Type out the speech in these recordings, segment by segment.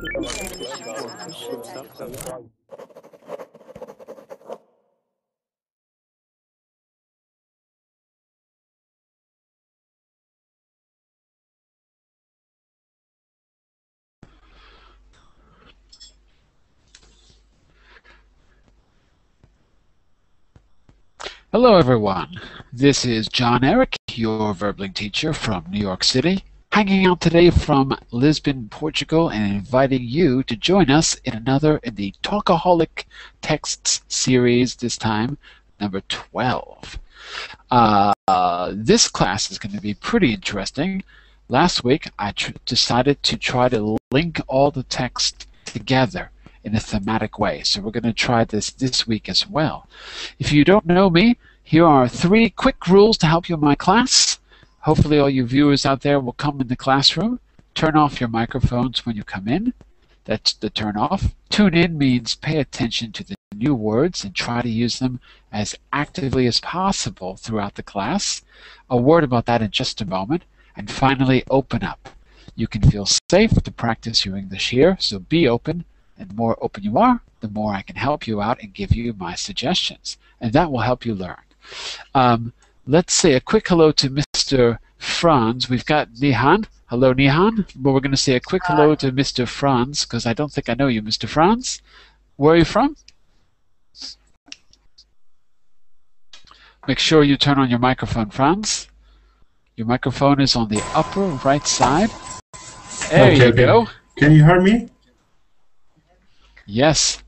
Hello everyone, this is Jon-Eric, your Verbling teacher from New York City, hanging out today from Lisbon, Portugal, and inviting you to join us in the Talkaholic texts series, this time number 12. This class is going to be pretty interesting. Last week I decided to try to link all the text together in a thematic way. So we're going to try this week as well. If you don't know me, here are 3 quick rules to help you in my class. Hopefully all you viewers out there will come in the classroom. Turn off your microphones when you come in. That's the turn off. Tune in means pay attention to the new words and try to use them as actively as possible throughout the class. A word about that in just a moment. And finally, open up. You can feel safe to practice your English here, so be open. And the more open you are, the more I can help you out and give you my suggestions. And that will help you learn. Let's say a quick hello to Mr. Franz. We've got Nihan. Hello, Nihan. But we're going to say a quick hello to Mr. Franz, because I don't think I know you, Mr. Franz. Where are you from? Make sure you turn on your microphone, Franz. Your microphone is on the upper right side. There you go. Can you hear me? Yes.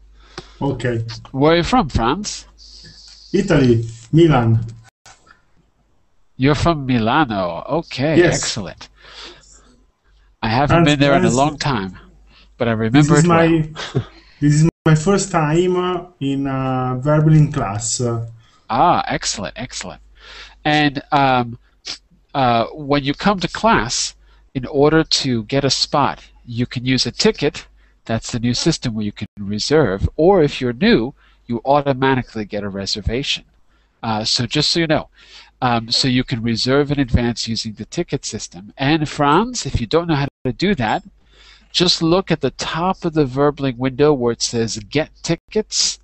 Okay. Where are you from, Franz? Italy, Milan. You're from Milano. Okay, yes. Excellent. I haven't been there in a long time, but I remember it well. This is my first time in a Verbling class. Ah, excellent, excellent. And when you come to class, in order to get a spot, you can use a ticket. That's the new system where you can reserve, or if you're new, you automatically get a reservation. So just so you know, so you can reserve in advance using the ticket system. And Franz, if you don't know how to do that, just look at the top of the Verbling window where it says Get Tickets,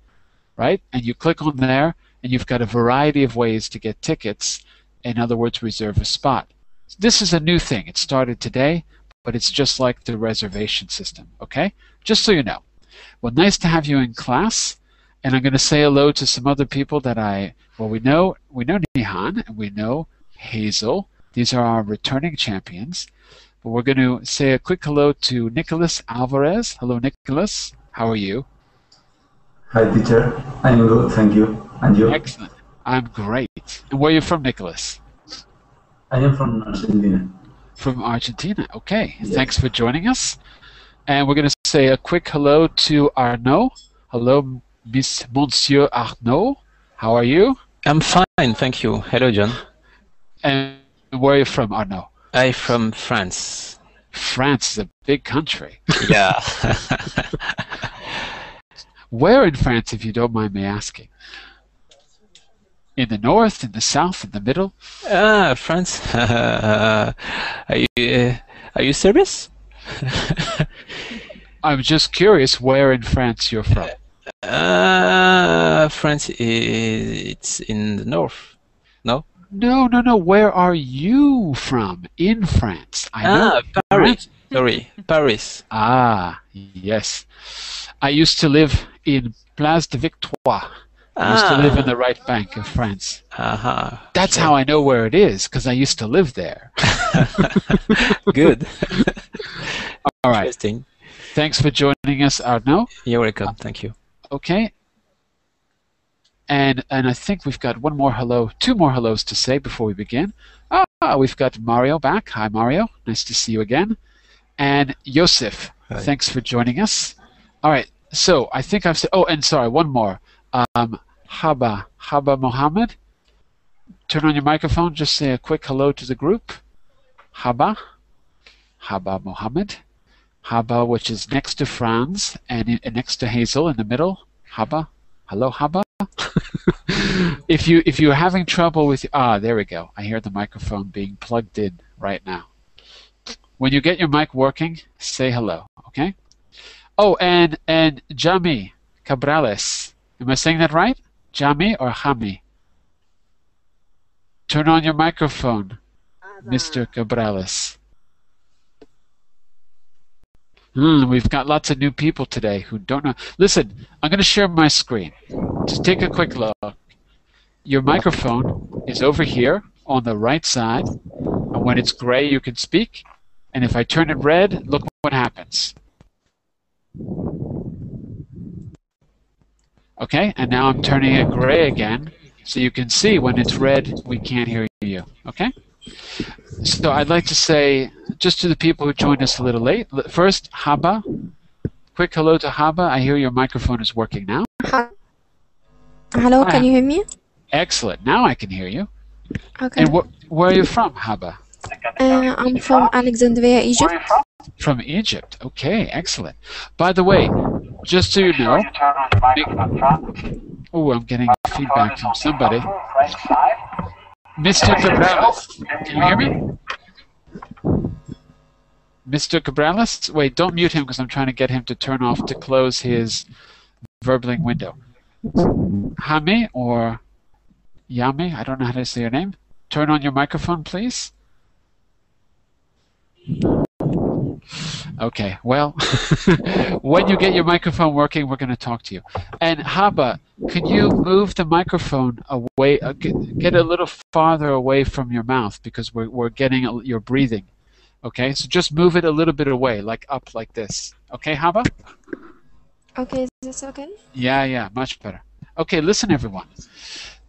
right? And you click on there, and you've got a variety of ways to get tickets. In other words, reserve a spot. This is a new thing. It started today, but it's just like the reservation system, okay? Just so you know. Well, nice to have you in class, and I'm going to say hello to some other people that we know Nihan, and we know Hazel. These are our returning champions. But we're going to say a quick hello to Nicholas Alvarez. Hello, Nicholas. How are you? Hi, teacher. I'm good, thank you. And you? Excellent. I'm great. And where are you from, Nicholas? I am from Argentina. From Argentina. Okay. Yes. Thanks for joining us. And we're going to say a quick hello to Arnaud. Hello, Monsieur Arnaud. How are you? I'm fine, thank you. Hello, John. And where are you from, Arnaud? I'm from France. France is a big country. Yeah. Where in France, if you don't mind me asking? In the north, in the south, in the middle? France. Are you serious? I'm just curious where in France you're from. France it's in the north. No? No. Where are you from in France? I know. Paris. Sorry, Paris. Ah, yes. I used to live in Place de Victoire. I used to live in the right bank of France. That's how I know where it is, because I used to live there. Good. All right. Interesting. Thanks for joining us, Arnaud. You're welcome. Thank you. Okay. And I think we've got one more hello, 2 more hellos to say before we begin. We've got Mario back. Hi, Mario. Nice to see you again. And Yosef, Hi. Thanks for joining us. All right. So I think I've said. Oh, and sorry, one more. Haba Mohammed. Turn on your microphone. Just say a quick hello to the group. Haba Mohammed. Haba, which is next to Franz and next to Hazel in the middle. Haba. Hello, Haba. If you're having trouble with there we go. I hear the microphone being plugged in right now. When you get your mic working, say hello, okay? Oh, and Jami Cabrales. Am I saying that right? Jami or Jami? Turn on your microphone, Mr. Cabrales. We've got lots of new people today who don't know. Listen, I'm going to share my screen. Just take a quick look. Your microphone is over here on the right side. And when it's gray, you can speak. And if I turn it red, look what happens. Okay, and now I'm turning it gray again. So you can see when it's red, we can't hear you. Okay? So I'd like to say, just to the people who joined us a little late, first, Haba. Quick hello to Haba. I hear your microphone is working now. Hello, Hi. can you hear me? Excellent. Now I can hear you. Okay. And where are you from, Haba? I'm from Alexandria, Egypt. From Egypt. Okay, excellent. By the way, just so you know, oh, I'm getting feedback from somebody. Mr. Cabrales, can you hear me? Mr. Cabrales? Wait, don't mute him because I'm trying to get him to close his Verbling window. Hame or Yame, I don't know how to say your name. Turn on your microphone, please. Okay, well, when you get your microphone working, we're going to talk to you. And Haba, can you move the microphone away, get a little farther away from your mouth because we're getting your breathing. Okay, so just move it a little bit away, like up like this. Okay, Haba? Okay, is this okay? Yeah, much better. Okay, listen everyone.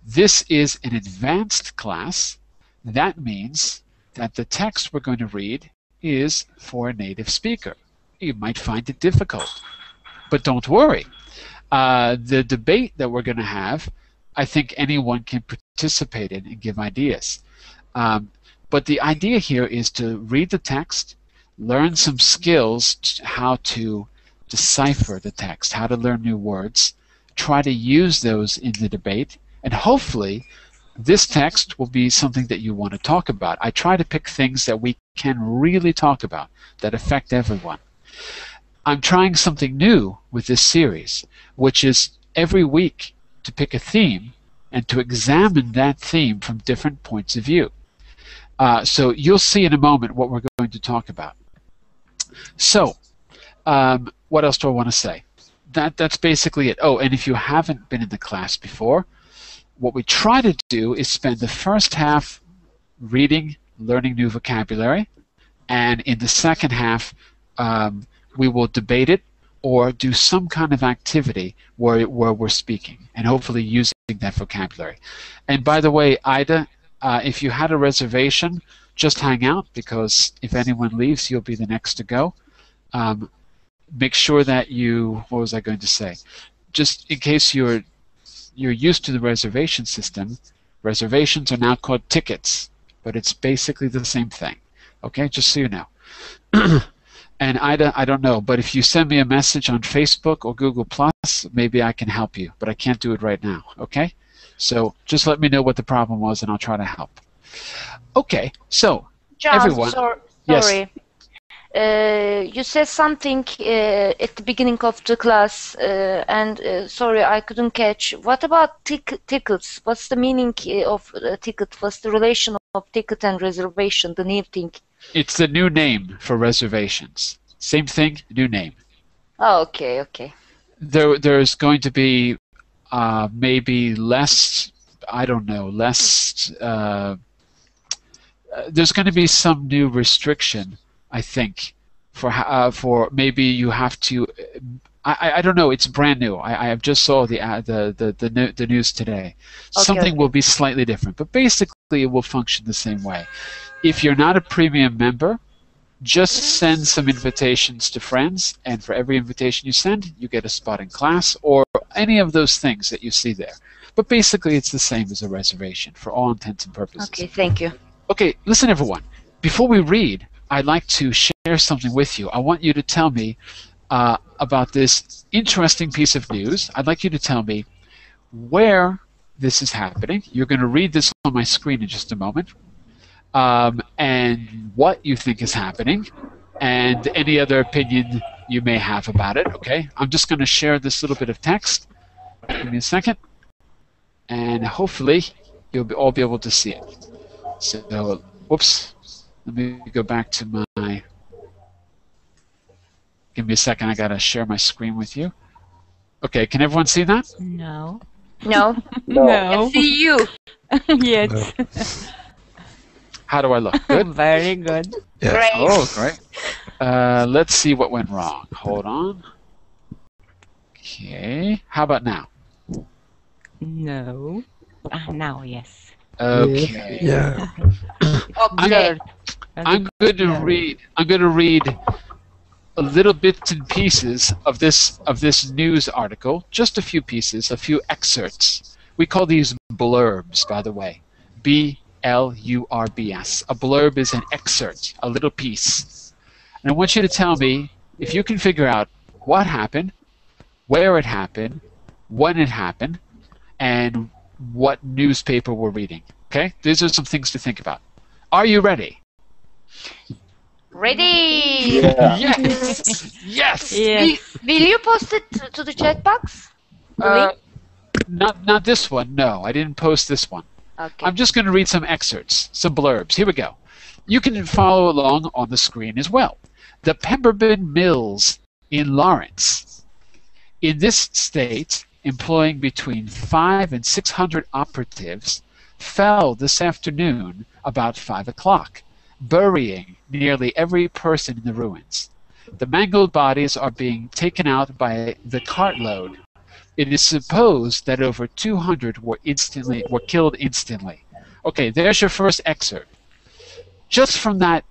This is an advanced class. That means that the text we're going to read is for a native speaker. You might find it difficult, but don't worry. The debate that we're going to have, I think anyone can participate in and give ideas. But the idea here is to read the text, learn some skills how to decipher the text, how to learn new words, try to use those in the debate, and hopefully this text will be something that you want to talk about. I try to pick things that we can really talk about that affect everyone. I'm trying something new with this series, which is every week to pick a theme and to examine that theme from different points of view. So you'll see in a moment what we're going to talk about. So, what else do I want to say? That's basically it. Oh, and if you haven't been in the class before, what we try to do is spend the first half reading, learning new vocabulary, and in the second half we will debate it or do some kind of activity where we're speaking and hopefully using that vocabulary. And by the way, Ida, if you had a reservation, just hang out because if anyone leaves, you'll be the next to go. Make sure that you, what was I going to say? Just in case you're used to the reservation system, reservations are now called tickets, but it's basically the same thing. Okay, just so you know. And Ida, I don't know, but if you send me a message on Facebook or Google Plus, maybe I can help you, but I can't do it right now, okay? So just let me know what the problem was and I'll try to help. Okay, so John, everyone. sorry. Yes. You said something at the beginning of the class, and sorry, I couldn't catch. What about tickets? What's the meaning of ticket? What's the relation of ticket and reservation, the new thing? It's the new name for reservations. Same thing, new name. Oh, okay. There's going to be maybe less, I don't know, less, there's going to be some new restriction, I think, for maybe you have to. I don't know. It's brand new. I just saw the news today. Okay, Something will be slightly different, but basically it will function the same way. If you're not a premium member, just send some invitations to friends, and for every invitation you send, you get a spot in class or any of those things that you see there. But basically, it's the same as a reservation for all intents and purposes. Okay, thank you. Okay, listen, everyone. Before we read, I'd like to share something with you. I want you to tell me about this interesting piece of news. I'd like you to tell me where this is happening. You're going to read this on my screen in just a moment. And what you think is happening, and any other opinion you may have about it. Okay, I'm just going to share this little bit of text. Give me a second, and hopefully you'll all be able to see it. So, whoops, let me go back to my. Give me a second. I got to share my screen with you. Okay, can everyone see that? No. No. No. See you. Yes. How do I look? Good? Very good. Yeah. Great. Oh, great. Let's see what went wrong. Hold on. Okay. How about now? No. Now, yes. Okay. Yeah. Okay. I'm going to read. I'm going to read a little bits and pieces of this news article. Just a few pieces, a few excerpts. We call these blurbs, by the way. B-L-U-R-B-S. A blurb is an excerpt, a little piece. And I want you to tell me if you can figure out what happened, where it happened, when it happened, and what newspaper we're reading. Okay? These are some things to think about. Are you ready? Ready? Yes! Yes! Yes. Will you post it to the chat box? Not this one. No, I didn't post this one. Okay. I'm just going to read some excerpts, some blurbs. Here we go. You can follow along on the screen as well. The Pemberton Mills in Lawrence. In this state, employing between 500 and 600 operatives, fell this afternoon about 5 o'clock, burying nearly every person in the ruins. The mangled bodies are being taken out by the cartload. It is supposed that over 200 were killed instantly. Okay, there's your first excerpt. Just from that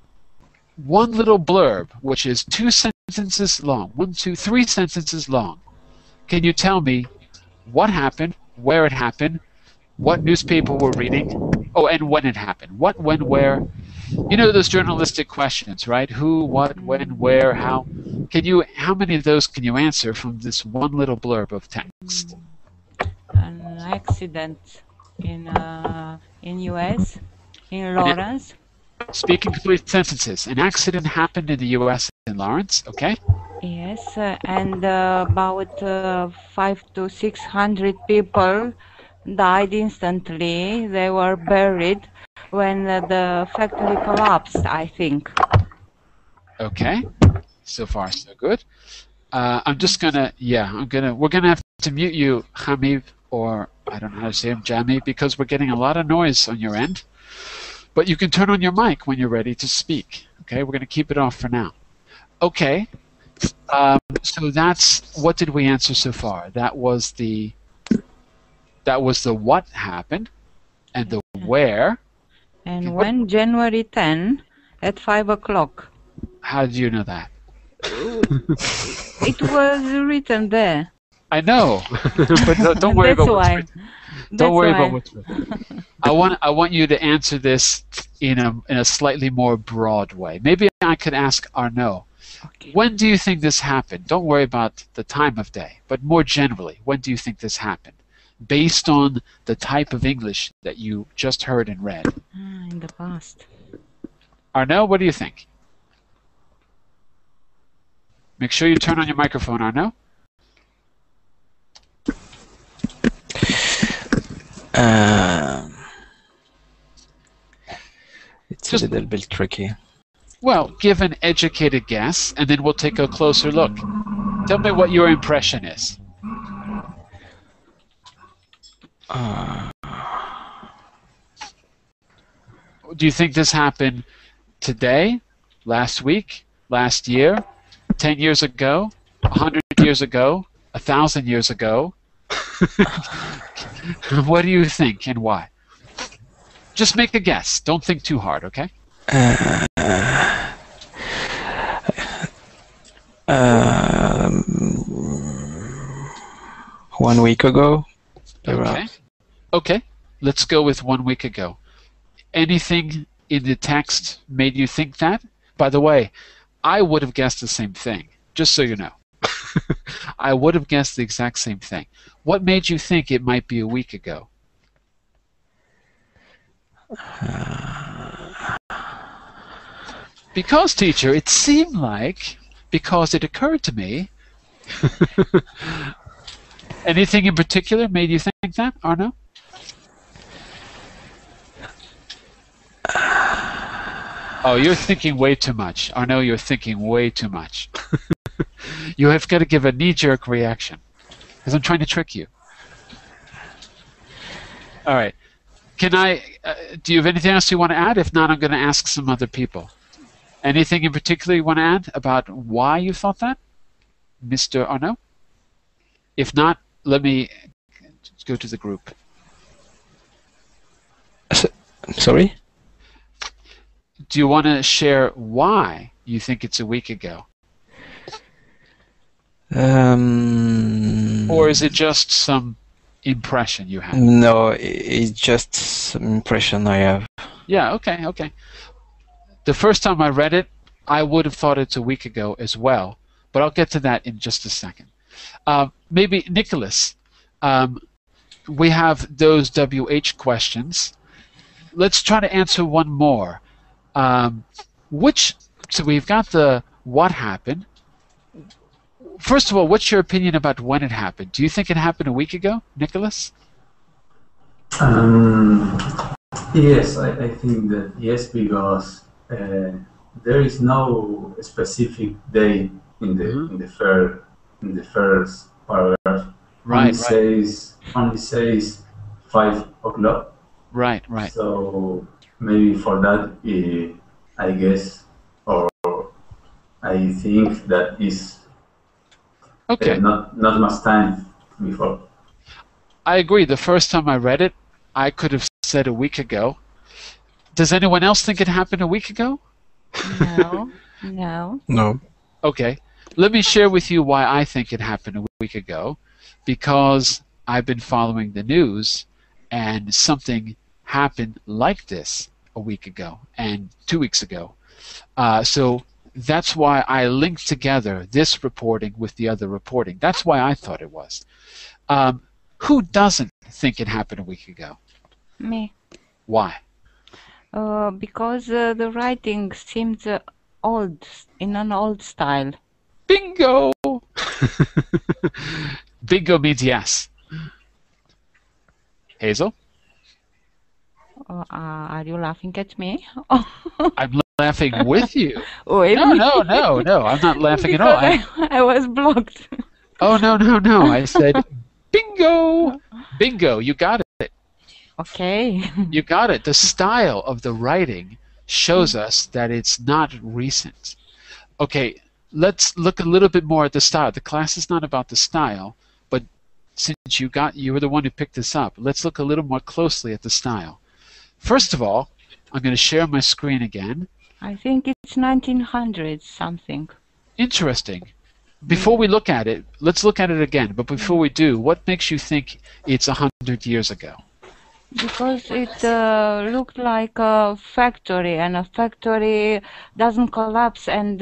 one little blurb, which is 2 sentences long, 3 sentences long, can you tell me what happened, where it happened, what newspaper we're reading, oh, and when it happened? What, when, where? You know those journalistic questions, right? Who, what, when, where, how? How many of those can you answer from this one little blurb of text? An accident in US, in Lawrence. Speak in complete sentences. An accident happened in the U.S. in Lawrence, okay? Yes, and about 500 to 600 people died instantly. They were buried when the factory collapsed, I think. Okay. So far, so good. I'm just gonna, we're gonna have to mute you, Hamid, or I don't know how to say him, Jami, because we're getting a lot of noise on your end. But you can turn on your mic when you're ready to speak. Okay, we're gonna keep it off for now. Okay. So what did we answer so far? That was the what happened, and the where. And when January 10 at 5 o'clock. How did you know that? It was written there. I know, but don't worry about what's written. Don't worry about what's written. I want you to answer this in a slightly more broad way. Maybe I could ask Arnaud. Okay. When do you think this happened? Don't worry about the time of day, but more generally, when do you think this happened? Based on the type of English that you just heard and read. In the past. Arnaud, what do you think? Make sure you turn on your microphone, Arnaud. It's a little bit tricky. Well, give an educated guess, and then we'll take a closer look. Tell me what your impression is. Do you think this happened today, last week, last year, 10 years ago, 100 years ago, 1,000 years ago? What do you think and why? Just make a guess. Don't think too hard, okay? 1 week ago. Okay. Okay. Let's go with 1 week ago. Anything in the text made you think that? By the way, I would have guessed the same thing, just so you know. I would have guessed the exact same thing. What made you think it might be a week ago? Because, teacher, it seemed like, because it occurred to me. Anything in particular made you think that, Arno? Oh, you're thinking way too much. Arno, you're thinking way too much. You have got to give a knee-jerk reaction, because I'm trying to trick you. All right. Can I? Do you have anything else you want to add? If not, I'm going to ask some other people. Anything in particular you want to add about why you thought that, Mr. Arno? If not, let me go to the group. Sorry? Do you want to share why you think it's a week ago? Or is it just some impression you have? No, it's just some impression I have. Yeah, okay, okay. The first time I read it, I would have thought it's a week ago as well, but I'll get to that in just a second. Maybe, Nicholas, we have those WH questions. Let's try to answer one more. So we've got the what happened. First of all, what's your opinion about when it happened? Do you think it happened a week ago, Nicholas? Yes, I think that yes, because there is no specific day in the first paragraph. Right, Only says 5 o'clock. Right, right. So maybe for that, I guess, or I think that is okay. Not much time before. I agree. The first time I read it, I could have said a week ago. Does anyone else think it happened a week ago? No, no. No. Okay. Let me share with you why I think it happened a week ago. Because I've been following the news, and something happened like this a week ago and 2 weeks ago. So that's why I linked together this reporting with the other reporting. That's why I thought it was. Who doesn't think it happened a week ago? Me. Why? Because the writing seems old, in an old style. Bingo! Bingo means yes. Hazel? Are you laughing at me? I'm laughing with you. Wait. No, I'm not laughing at all. I was blocked. Oh, no. I said bingo! Bingo, you got it. Okay. You got it. The style of the writing shows us that it's not recent. Okay, let's look a little bit more at the style. The class is not about the style, but since you were the one who picked this up, let's look a little more closely at the style. First of all, I'm going to share my screen again. I think it's 1900 something. Interesting. Before we look at it, let's look at it again. But before we do, what makes you think it's 100 years ago? Because it looked like a factory, and a factory doesn't collapse and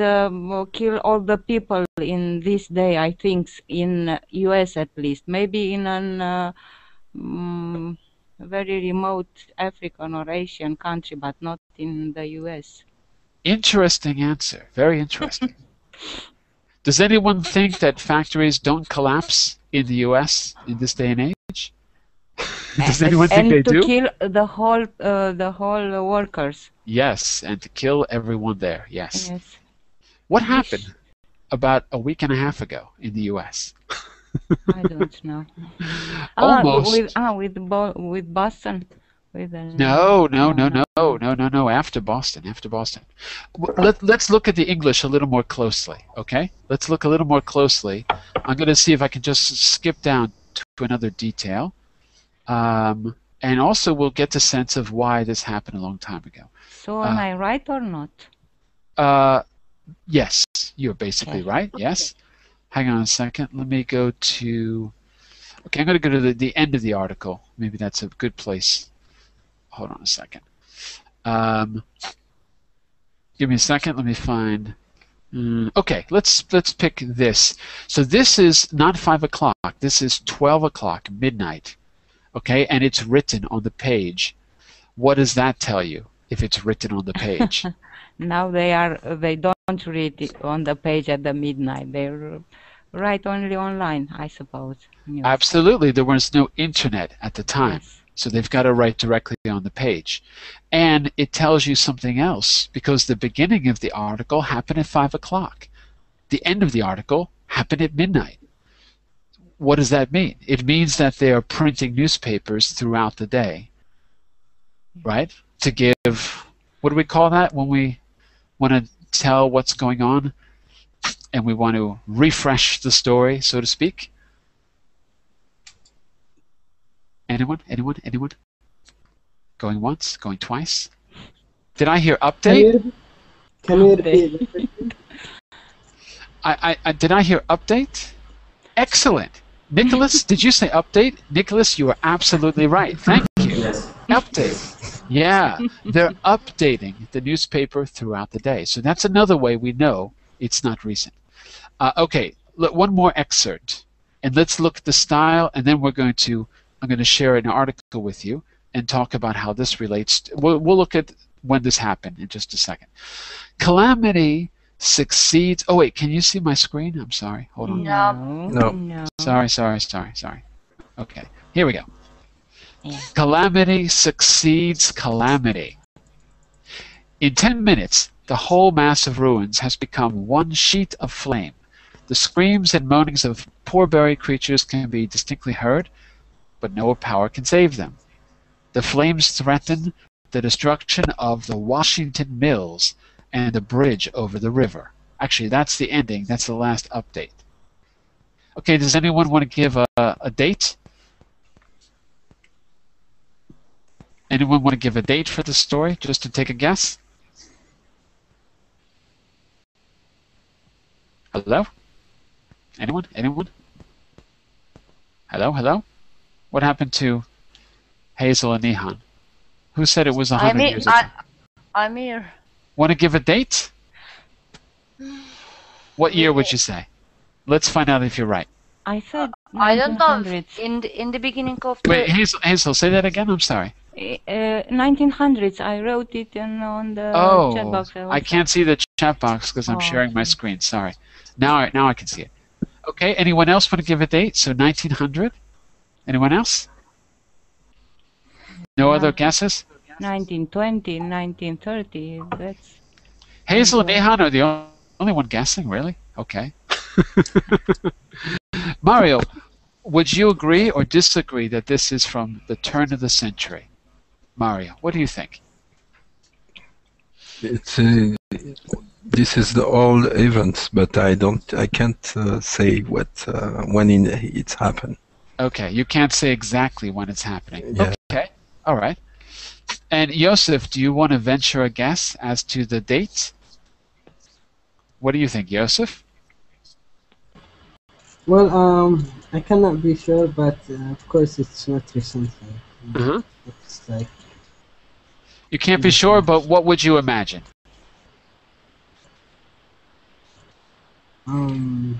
kill all the people in this day, I think, in US at least. Maybe in an very remote African or Asian country, but not in the US. Interesting answer. Very interesting. Does anyone think that factories don't collapse in the US in this day and age? Does anyone think they do? And to kill the whole workers. Yes, and to kill everyone there. Yes. Yes. What happened about a week and a half ago in the U.S.? I don't know. Almost. With Boston. No. After Boston. Let's look at the English a little more closely. Okay. Let's look a little more closely. I'm going to see if I can just skip down to another detail. And also we'll get the sense of why this happened a long time ago. So am I right or not? Yes, you're basically right. Yes. Hang on a second. Let me go to... Okay, I'm going to go to the end of the article. Maybe that's a good place. Hold on a second. Give me a second. Let me find... okay, let's pick this. So this is not 5 o'clock. This is 12 o'clock, midnight. Okay, and it's written on the page. What does that tell you if it's written on the page? Now they don't don't read it on the page at the midnight. They write only online, I suppose. News. Absolutely. There was no internet at the time. Yes. So they've got to write directly on the page. And it tells you something else, because the beginning of the article happened at 5 o'clock. The end of the article happened at midnight. What does that mean? It means that they are printing newspapers throughout the day, right? To give, what do we call that when we want to tell what's going on and we want to refresh the story, so to speak? Anyone? Anyone? Anyone? Going once? Going twice? Did I hear update? Can you repeat? Did I hear update? Excellent. Nicholas, did you say update? Nicholas, you are absolutely right. Thank you. Yes. Update. Yeah, they're updating the newspaper throughout the day. So that's another way we know it's not recent. Okay, one more excerpt. And let's look at the style, and then I'm going to share an article with you and talk about how this relates. We'll look at when this happened in just a second. Calamity succeeds. Oh, wait, can you see my screen? I'm sorry. Hold on. No. Sorry. Okay, here we go. Yeah. Calamity succeeds calamity. In 10 minutes, the whole mass of ruins has become one sheet of flame. The screams and moanings of poor buried creatures can be distinctly heard, but no power can save them. The flames threaten the destruction of the Washington Mills and the bridge over the river. Actually, that's the ending. That's the last update. Okay, does anyone want to give a date? Anyone want to give a date for the story, just to take a guess? Hello? Anyone? Anyone? Hello? Hello? What happened to Hazel and Nihan? Who said it was 100 years ago? I'm here. Want to give a date? What year would you say? Let's find out if you're right. I said I don't know. 1900s. In the beginning of the Wait, Hazel, say that again? I'm sorry. 1900s. I wrote it on the chat box. I can't see the chat box because I'm sharing my screen. Sorry. Now I can see it. Okay, anyone else want to give a date? So 1900? Anyone else? No other guesses? 1920, 1930. That's Hazel and Nihan are the only one guessing, really? Okay. Mario, would you agree or disagree that this is from the turn of the century? Mario, what do you think? It's this is the old events, but I can't say what when it's happened. Okay, you can't say exactly when it's happening. Yeah. Okay, all right. And Yosef, do you want to venture a guess as to the date? What do you think, Yosef? Well, I cannot be sure, but of course it's not recently. Uh-huh. It's like You can't be sure, but what would you imagine? Do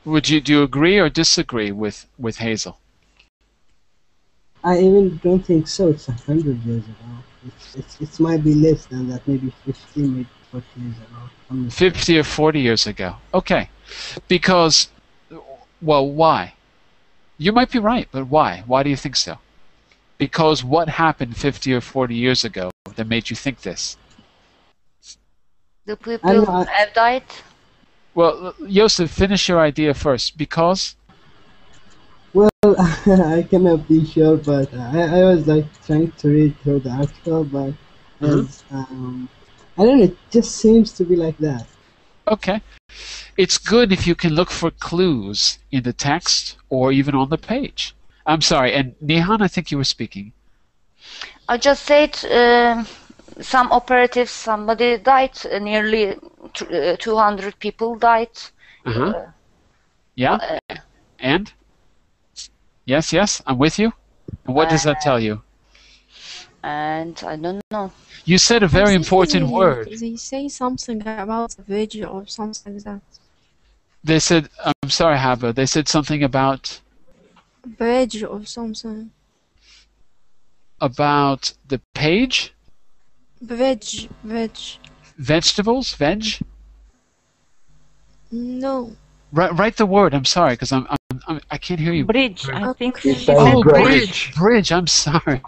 you agree or disagree with Hazel? I even don't think so. It's 100 years ago. It might be less than that, maybe 50, maybe 40 years ago. 50 or 40 years ago. Okay. Because, well, why? You might be right, but why? Why do you think so? Because what happened 50 or 40 years ago that made you think this? The people have died. Well, Yosef, finish your idea first. Because? Well, I cannot be sure, but I was like trying to read through the article, but I don't know, it just seems to be like that. Okay. It's good if you can look for clues in the text or even on the page. I'm sorry, and Nihan, I think you were speaking. I just said some operatives, somebody died, nearly 200 people died. Yeah? And? Yes, I'm with you. And what does that tell you? And I don't know. You said a very important word. They say something about the video or something like that. They said, I'm sorry, Haba, they said something about... Bridge or something. About the page? Bridge. Vegetables? Veg? No. Write the word. I'm sorry, because I can't hear you. Bridge. I think You she said said Oh, bridge. bridge. Bridge. I'm sorry.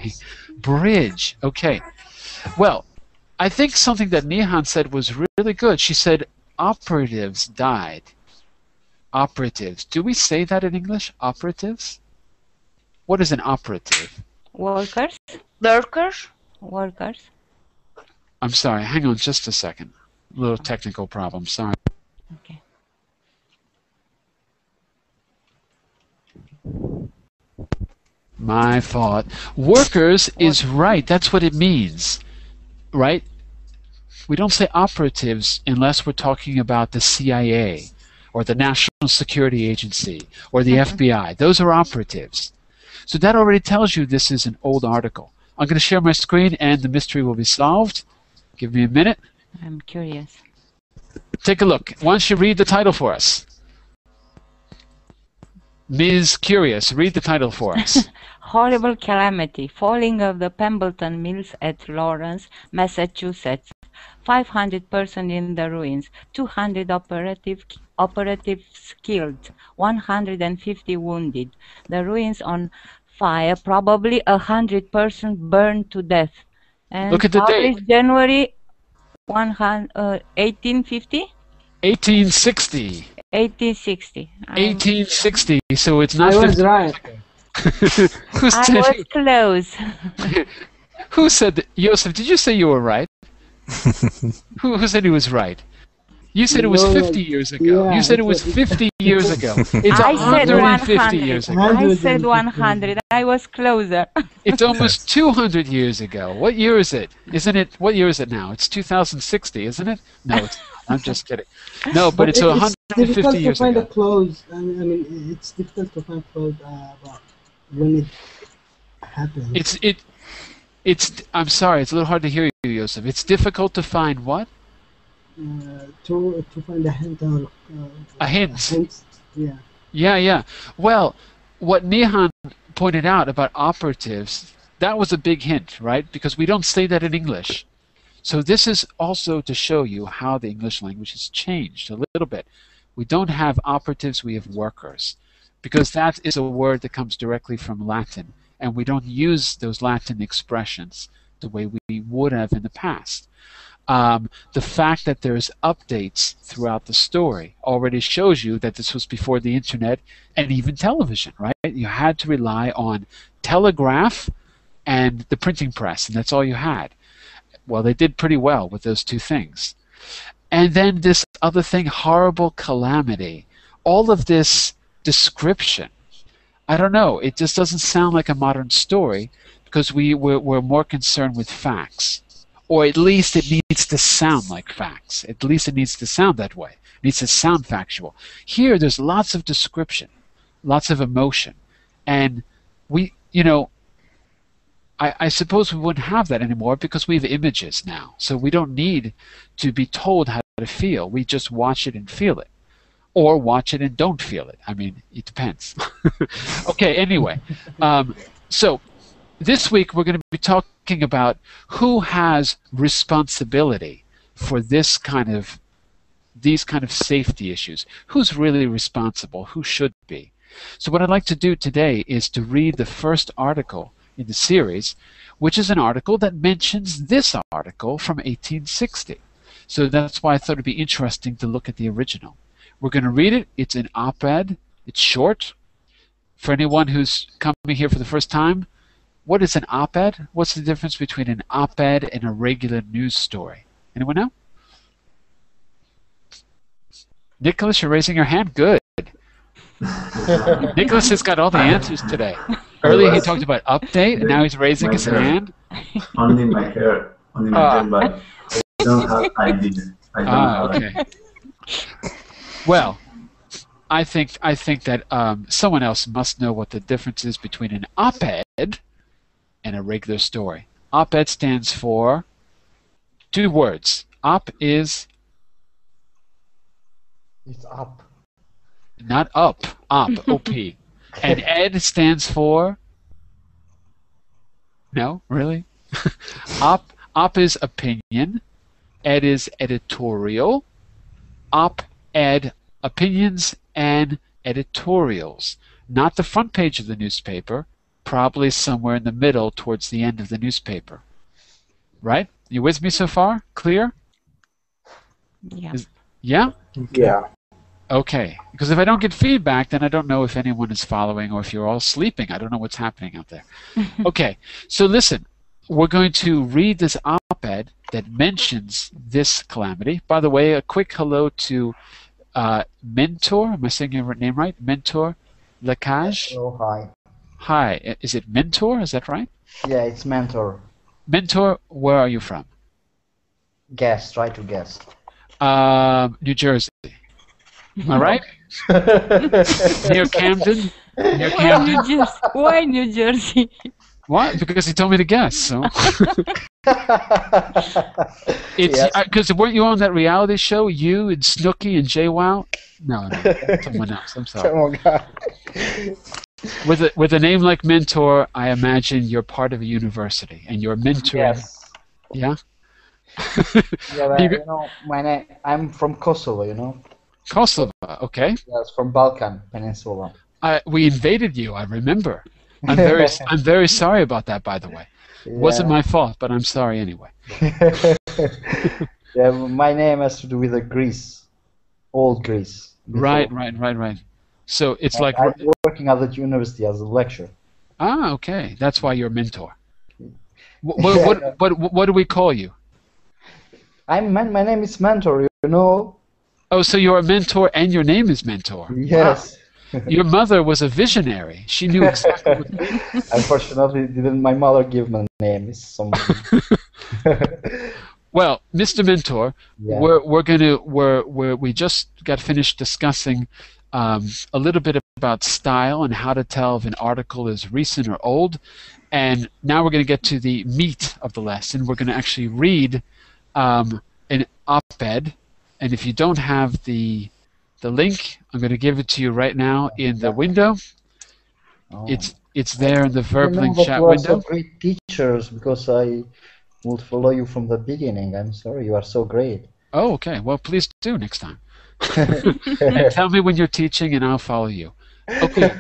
Bridge. Okay. Well, I think something that Nihan said was really good. She said operatives died. Operatives. Do we say that in English? Operatives? What is an operative? workers. Lurker? Workers. I'm sorry. Hang on just a second. Little technical problem. Sorry. Okay. My fault. Workers is right. That's what it means. Right? We don't say operatives unless we're talking about the CIA or the National Security Agency or the FBI. Those are operatives. So that already tells you this is an old article. I'm going to share my screen and the mystery will be solved. Give me a minute. I'm curious. Take a look. Why don't you read the title for us? Ms. Curious, read the title for us. Horrible calamity. Falling of the Pemberton Mills at Lawrence, Massachusetts. 500 persons in the ruins. 200 operatives killed. 150 wounded. The ruins on fire. Probably 100 persons burned to death. And Look at the date. published January 1850? 1860. 1860. 1860. So it's not I was 50. right. Who I said, was close. who said that? Joseph, did you say you were right? Who said he was right? You said it was No, 50 years ago. yeah, You said it it was was- 50 years ago. It's I said 150 100. years ago. I said 100. I was closer. It's almost 200 years ago. What year is it? Isn't it? What year is it now? It's 2060, isn't it? No, it's, I'm just kidding. No, but it's it's 150 difficult to years find ago. a close. I mean, it's difficult to find close about when it happened. It's. I'm sorry. It's a little hard to hear you, Joseph. It's difficult to find what? To find a hint or A hint. hints. Yeah. Yeah. Well, what Nihan pointed out about operatives, that was a big hint, right? Because we don't say that in English. So this is also to show you how the English language has changed a little bit. We don't have operatives, we have workers. Because that is a word that comes directly from Latin. And we don't use those Latin expressions the way we would have in the past. The fact that there's updates throughout the story already shows you that this was before the internet and even television, right? You had to rely on telegraph and the printing press, and that's all you had. Well, they did pretty well with those two things. And then this other thing, horrible calamity. All of this description, I don't know, it just doesn't sound like a modern story because we're more concerned with facts. Or at least it needs to sound like facts. At least it needs to sound that way. It needs to sound factual. Here, there's lots of description, lots of emotion. And we, I suppose we wouldn't have that anymore because we have images now. So we don't need to be told how to feel. We just watch it and feel it. Or watch it and don't feel it. I mean, it depends. Okay, anyway. So this week we're going to be talking about who has responsibility for these kind of safety issues. Who's really responsible? Who should be? So what I'd like to do today is to read the first article in the series, which is an article that mentions this article from 1860. So that's why I thought it'd be interesting to look at the original. We're going to read it. It's an op-ed. It's short. For anyone who's coming here for the first time, what is an op-ed? What's the difference between an op-ed and a regular news story? Anyone know? Nicholas, you're raising your hand. Good. Nicholas has got all the answers today. Earlier he talked about update, and now he's raising his hand. Only my hair, but I don't have ideas. I don't have okay. Well, I think that someone else must know what the difference is between an op-ed and a regular story. Op-ed stands for two words. Op is... It's up. Not up. Op. O-P. And ed stands for... No? Really? Op is opinion. Ed is editorial. Op-ed, opinions and editorials. Not the front page of the newspaper, probably somewhere in the middle towards the end of the newspaper. Right? You with me so far? Clear? Yeah. Yeah? Yeah. Okay. Because if I don't get feedback, then I don't know if anyone is following or if you're all sleeping. I don't know what's happening out there. Okay. So listen, we're going to read this op-ed that mentions this calamity. By the way, a quick hello to Mentor. Am I saying your name right? Mentor Lacage? Hello, hi. Hi. Is it Mentor? Is that right? Yeah, it's Mentor. Mentor, where are you from? Guess, try to guess. New Jersey. Am I right? Near Camden? Near Camden? Why New Jersey? What? Because he told me to guess. So. It's because weren't you on that reality show? You and Snooki and JWoww? No, someone else. I'm sorry. With a name like Mentor, I imagine you're part of a university and you're mentoring. Yes. Yeah. Yeah, but, you know, my name. I'm from Kosovo. You know. Kosovo. Okay. Yes, from Balkan Peninsula. We invaded you. I remember. I'm very sorry about that. By the way, it wasn't my fault, but I'm sorry anyway. Yeah, my name has to do with Greece, old Greece. Before. Right. So it's like I'm working at the university as a lecturer. Ah, okay. That's why you're a mentor. What do we call you? My name is Mentor. You know. Oh, so you're a mentor and your name is Mentor. Yes. Wow. Your mother was a visionary. She knew exactly what. Unfortunately, didn't my mother give me a name? It's some. Well, Mr. Mentor, we just got finished discussing a little bit about style and how to tell if an article is recent or old, and now we're going to get to the meat of the lesson. We're going to actually read an op-ed, and if you don't have the link, I'm going to give it to you right now in the window. Oh. It's there in the Verblink chat window. You are so great teachers because I would follow you from the beginning. I'm sorry, you are so great. Oh, okay. Well, please do next time. And tell me when you're teaching, and I'll follow you. Okay.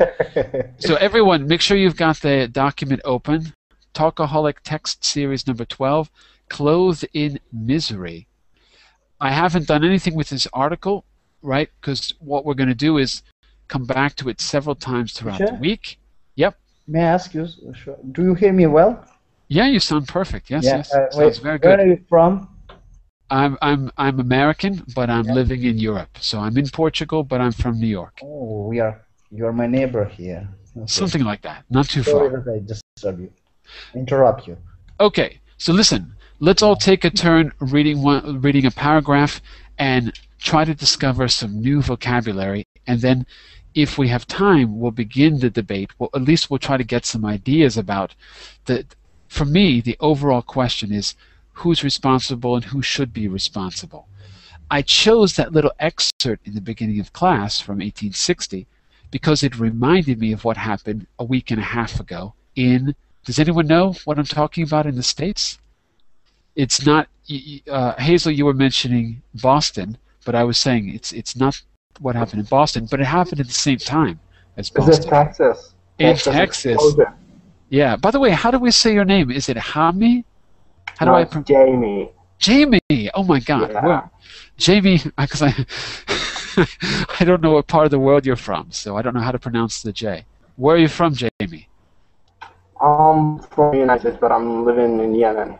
So everyone, make sure you've got the document open. Talkaholic text series number 12, Clothed in Misery. I haven't done anything with this article, right? Because what we're going to do is come back to it several times throughout the week. Yep. May I ask you, do you hear me well? Yeah, you sound perfect. Yes, yeah, yes. Sounds very good. Where are you from? I'm American, but I'm living in Europe. So I'm in Portugal, but I'm from New York. Oh, you're my neighbor here. Okay. Something like that. Not too Sorry far. that I disturb you. Interrupt you. Okay. So listen. Let's all take a turn reading a paragraph and try to discover some new vocabulary, and then if we have time, we'll begin the debate. Well, at least we'll try to get some ideas about the. For me, the overall question is who's responsible and who should be responsible. I chose that little excerpt in the beginning of class from 1860 because it reminded me of what happened a week and a half ago in. Does anyone know what I'm talking about in the States? It's not. Hazel, you were mentioning Boston, but I was saying it's not what happened in Boston, but it happened at the same time as Boston. Is it Texas? In Texas. Yeah. By the way, how do we say your name? Is it Hami? How do I pronounce? Jamie. Jamie. Oh my God. Yeah. Where? Jamie, because I don't know what part of the world you're from, so I don't know how to pronounce the J. Where are you from, Jamie? I'm from the United States, but I'm living in Yemen.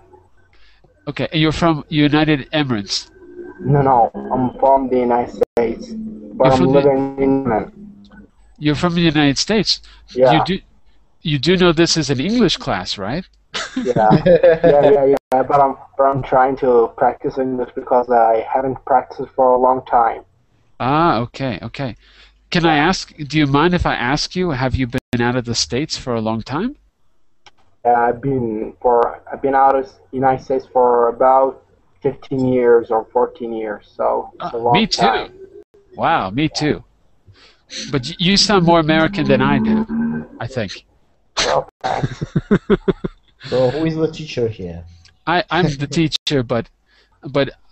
Okay, and you're from United Emirates. No, I'm from the United States, but I'm living in Yemen. You're from the United States. Yeah. You do know this is an English class, right? Yeah. But I'm trying to practice English because I haven't practiced for a long time. Ah, okay. Can I ask? Do you mind if I ask you? Have you been out of the States for a long time? I've been out of the United States for about 15 years or 14 years, so it's a long me too. time. Wow, me too. But you sound more American than I do, I think. Okay. So who is the teacher here? I'm the teacher, but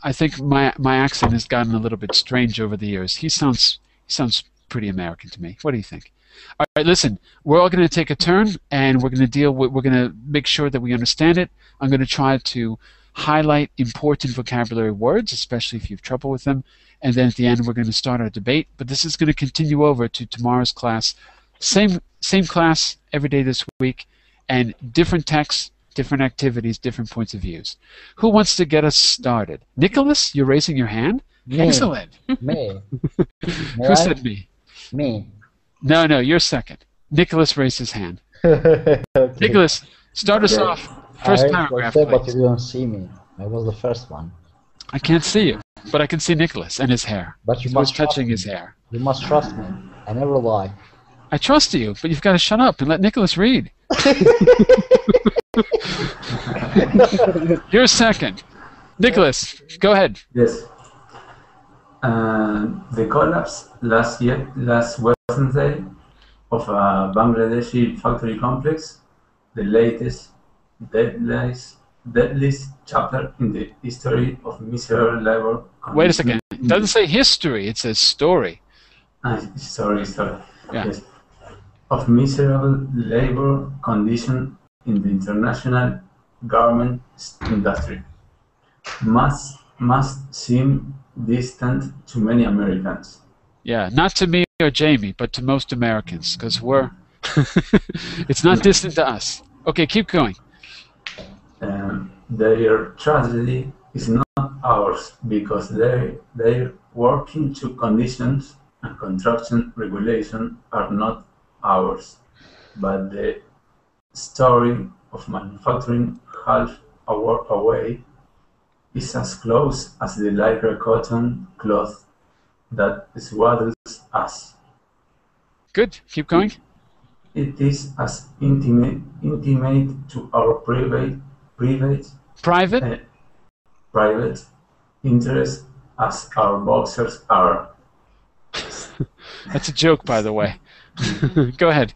I think my accent has gotten a little bit strange over the years. He sounds pretty American to me. What do you think? All right, listen. We're all going to take a turn, and we're going to we're going to make sure that we understand it. I'm going to try to highlight important vocabulary words, especially if you have trouble with them. And then at the end, we're going to start our debate. But this is going to continue over to tomorrow's class. Same class every day this week, and different texts, different activities, different points of views. Who wants to get us started? Nicholas, you're raising your hand? Me. Excellent. Me. Who said me? Me. No, you're second. Nicholas raised his hand. Okay. Nicholas, start us off. First paragraph, but please. you don't see me. I was the first one. I can't see you, but I can see Nicholas and his hair. But you He must was touching trust his me. hair. You must trust me. I never lie. I trust you, but you've got to shut up and let Nicholas read. You're second. Nicholas, go ahead. Yes. The collapse last Wednesday of a Bangladeshi factory complex, the latest, deadliest chapter in the history of miserable labor. Wait a second. It doesn't say history, it says story. Sorry. Yeah. Yes. Of miserable labor condition in the international garment industry must seem distant to many Americans. Yeah, not to me or Jamie, but to most Americans, because we're... it's not distant to us. Okay, keep going. Their tragedy is not ours because their working to conditions and construction regulation are not ours, but the story of manufacturing half a work away is as close as the lycra cotton cloth that swaddles us. Good, keep going. It is as intimate to our private interest as our boxers are. That's a joke, by the way. Go ahead.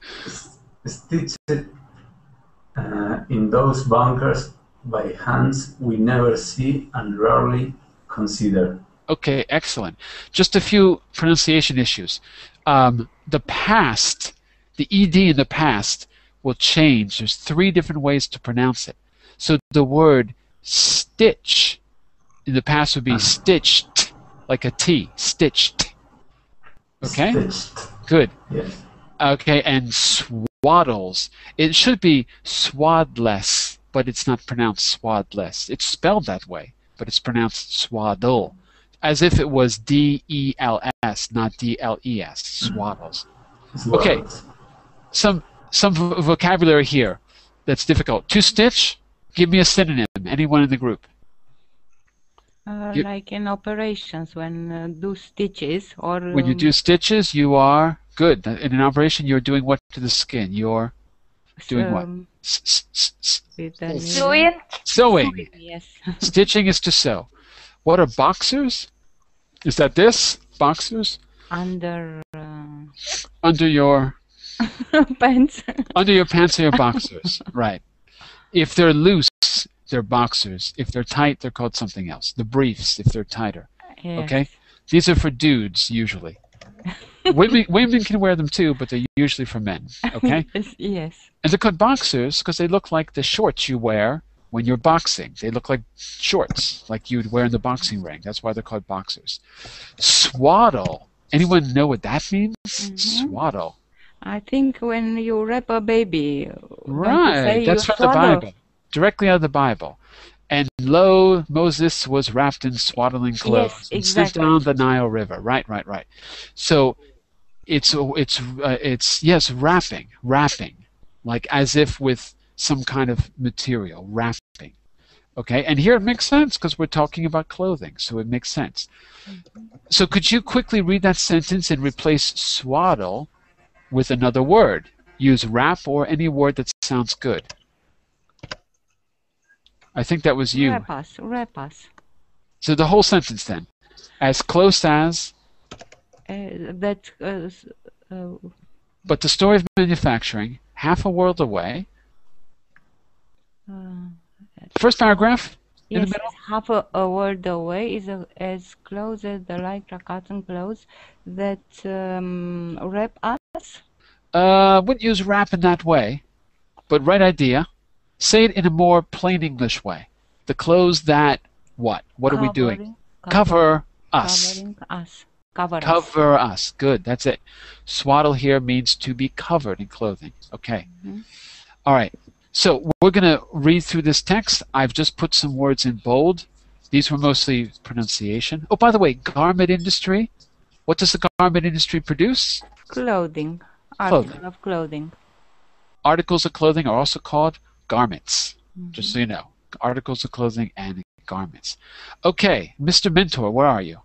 Stitched in those bunkers by hands we never see and rarely consider. Okay, excellent. Just a few pronunciation issues. The past, the ed in the past will change. There's 3 different ways to pronounce it. So the word stitch in the past would be stitched, like a T, stitched. Okay? Stitched. Good. Yes. Okay, and swaddles. It should be swadless, but it's not pronounced swadless. It's spelled that way, but it's pronounced swaddle, as if it was D-E-L-S, not D-L-E-S, swaddles. Okay, some vocabulary here that's difficult. To stitch, give me a synonym, anyone in the group. Like in operations, when do stitches or... When you do stitches, you are... Good. In an operation, you're doing what to the skin? You're doing what? Sewing. Sewing. Yes. Stitching is to sew. What are boxers? Is that this? Boxers? Under your pants. Under your pants are your boxers. Right. If they're loose, they're boxers. If they're tight, they're called something else. The briefs, if they're tighter. Yes. Okay? These are for dudes, usually. Women can wear them too, but they're usually for men. Okay? Yes. And they're called boxers because they look like the shorts you wear when you're boxing. They look like shorts, like you'd wear in the boxing ring. That's why they're called boxers. Swaddle. Anyone know what that means? Swaddle. I think when you wrap a baby. Right. That's from the Bible. Directly out of the Bible. And lo, Moses was wrapped in swaddling clothes. Yes, and exactly. slid down the Nile River. Right. So it's wrapping, like as if with some kind of material, wrapping. Okay, and here it makes sense because we're talking about clothing, so it makes sense. So could you quickly read that sentence and replace swaddle with another word? Use wrap or any word that sounds good. I think that was you. Wrap us. So the whole sentence then. As close as... But the story of manufacturing, half a world away. First paragraph? In the Yes, middle? half a word away is as close as the light cotton clothes that wrap us. Wouldn't use wrap in that way, but right idea. Say it in a more plain English way. The clothes that what? What are we doing? Cover us. Covering us. Cover us. Cover us. Good, that's it. Swaddle here means to be covered in clothing. Okay. All right. So we're going to read through this text. I've just put some words in bold. These were mostly pronunciation. Oh, by the way, garment industry. What does the garment industry produce? Clothing. Clothing. Article of clothing. Articles of clothing are also called garments, just so you know. Articles of clothing and garments. Okay, Mr. Mentor, where are you?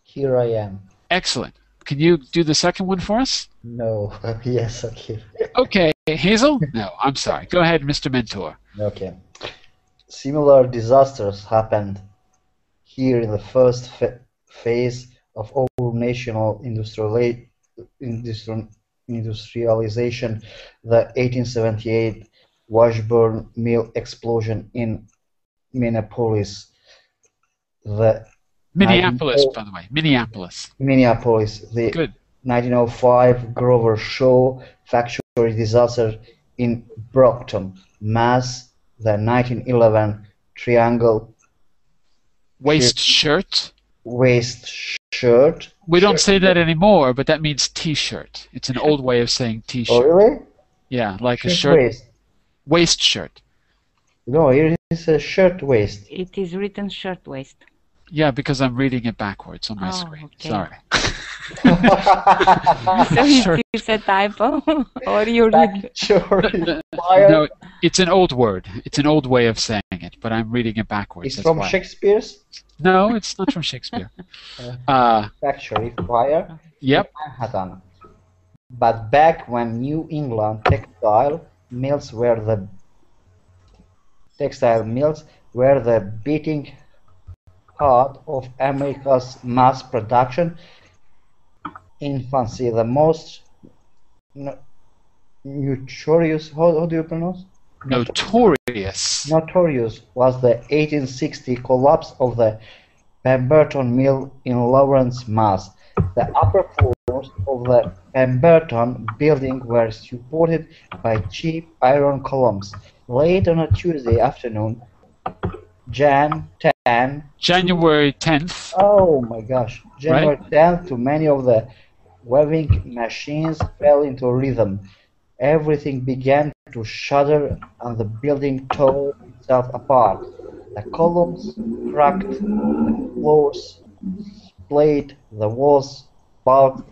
Here I am. Excellent. Can you do the second one for us? No. Yes, okay. Okay, Hazel? No, I'm sorry. Go ahead, Mr. Mentor. Okay. Similar disasters happened here in the first phase of our national industrialization, the 1878 Washburn Mill explosion in Minneapolis, the Minneapolis, by the way. Minneapolis. The Good. 1905 Grover Shaw factory disaster in Brockton, Mass. The 1911 Triangle Waist shirt. We don't say that anymore, but that means T-shirt. It's an old way of saying T-shirt. Oh, really? Yeah, like a shirt. Waist shirt. No, here it says shirt waist. It is written shirt waist. Yeah, because I'm reading it backwards on my screen. Okay. Sorry. So it's a typo, or you read? No, it's an old word. It's an old way of saying it, but I'm reading it backwards. It's from Shakespeare's? No, it's not from Shakespeare. Factory fire. Yep. Manhattan. But back when New England textile mills were the beating heart of America's mass production infancy, the most notorious, how do you pronounce? Notorious was the 1860 collapse of the Pemberton Mill in Lawrence, Mass. The upper floors of the Pemberton building were supported by cheap iron columns. Late on a Tuesday afternoon, January 10th. Oh my gosh. January 10th, too many of the weaving machines fell into rhythm. Everything began to shudder and the building tore itself apart. The columns cracked, the floors splayed, the walls bulked,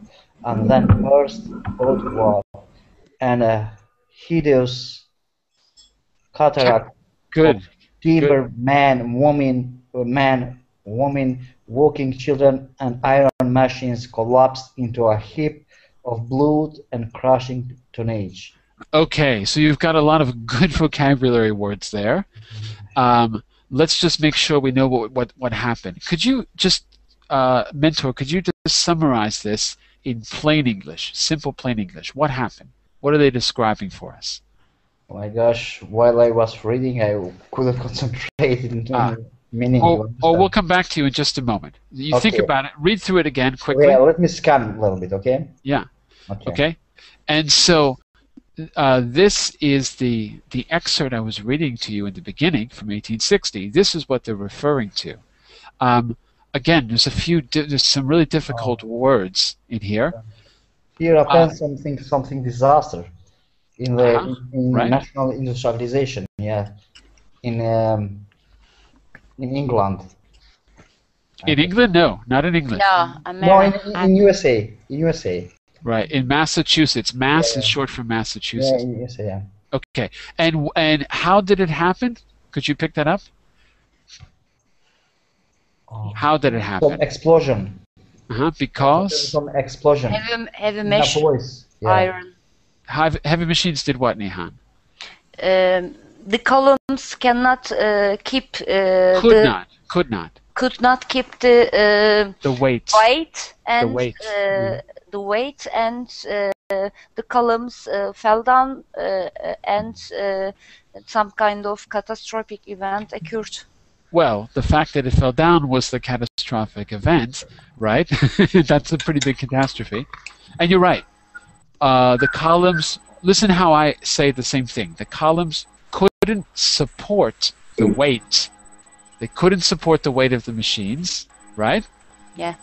and then burst outward, and a hideous cataract of timber, man, woman, walking children, and iron machines collapsed into a heap of blood and crushing tonnage. Okay, so you've got a lot of good vocabulary words there. Let's just make sure we know what happened. Could you just, Mentor, could you just summarize this in plain English, simple plain English? What happened? What are they describing for us? Oh my gosh, while I was reading, I couldn't concentrate in meaning. Or we'll come back to you in just a moment. You think about it, read through it again quickly. Yeah, let me scan a little bit, okay? Yeah. Okay. And so this is the excerpt I was reading to you in the beginning from 1860. This is what they're referring to. Again, there's some really difficult words in here. Here happens something disaster in the national industrialization. Yeah, in England. In England? No, not in England. No, America. No, in USA. In USA. Right, in Massachusetts. Mass is short for Massachusetts. Yeah, in USA, yeah. Okay, and how did it happen? Could you pick that up? How did it happen? Some explosion. Because? Some explosion. Heavy machines. Iron. Heavy machines did what, Nihan? The columns cannot keep could not keep the weight and the weight and the columns fell down and some kind of catastrophic event occurred. Well, the fact that it fell down was the catastrophic event, right? That's a pretty big catastrophe. And you're right. The columns, listen how I say the same thing. The columns couldn't support the weight. They couldn't support the weight of the machines, right? Yeah.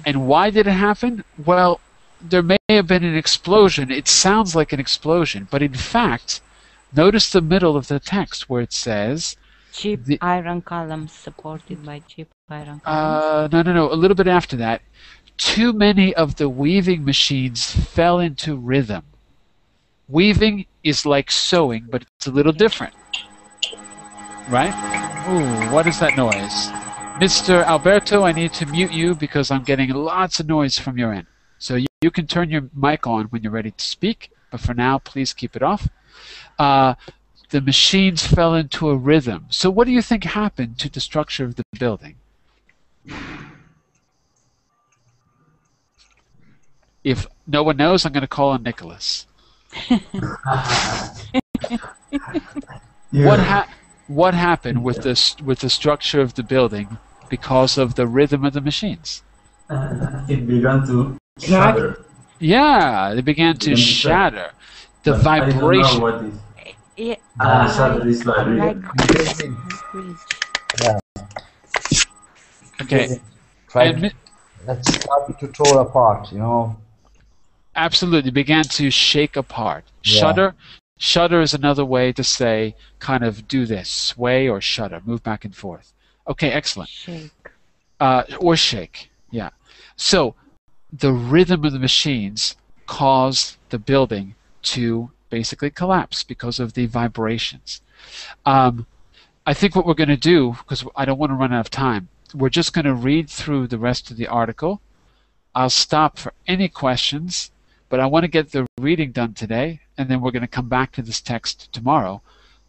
And why did it happen? Well, there may have been an explosion. It sounds like an explosion, but in fact, notice the middle of the text where it says... Cheap iron columns supported by cheap iron columns. No. A little bit after that. Too many of the weaving machines fell into rhythm. Weaving is like sewing, but it's a little different. Right? Ooh, what is that noise? Mr. Alberto, I need to mute you because I'm getting lots of noise from your end. So you can turn your mic on when you're ready to speak, but for now, please keep it off. The machines fell into a rhythm. So what do you think happened to the structure of the building? If no one knows, I'm going to call on Nicholas. What happened with the structure of the building because of the rhythm of the machines? It began to shatter. Yeah, they began to shatter. The vibration. I don't know what is. Shatter is like Yeah. Okay. Let's start to throw apart, you know. Absolutely, began to shake apart. Yeah. Shudder is another way to say kind of do this, sway or shudder, move back and forth. Okay, excellent. Shake. Or shake, yeah. So the rhythm of the machines caused the building to basically collapse because of the vibrations. I think what we're going to do, because I don't want to run out of time, we're just going to read through the rest of the article. I'll stop for any questions, but I want to get the reading done today, and then we're going to come back to this text tomorrow.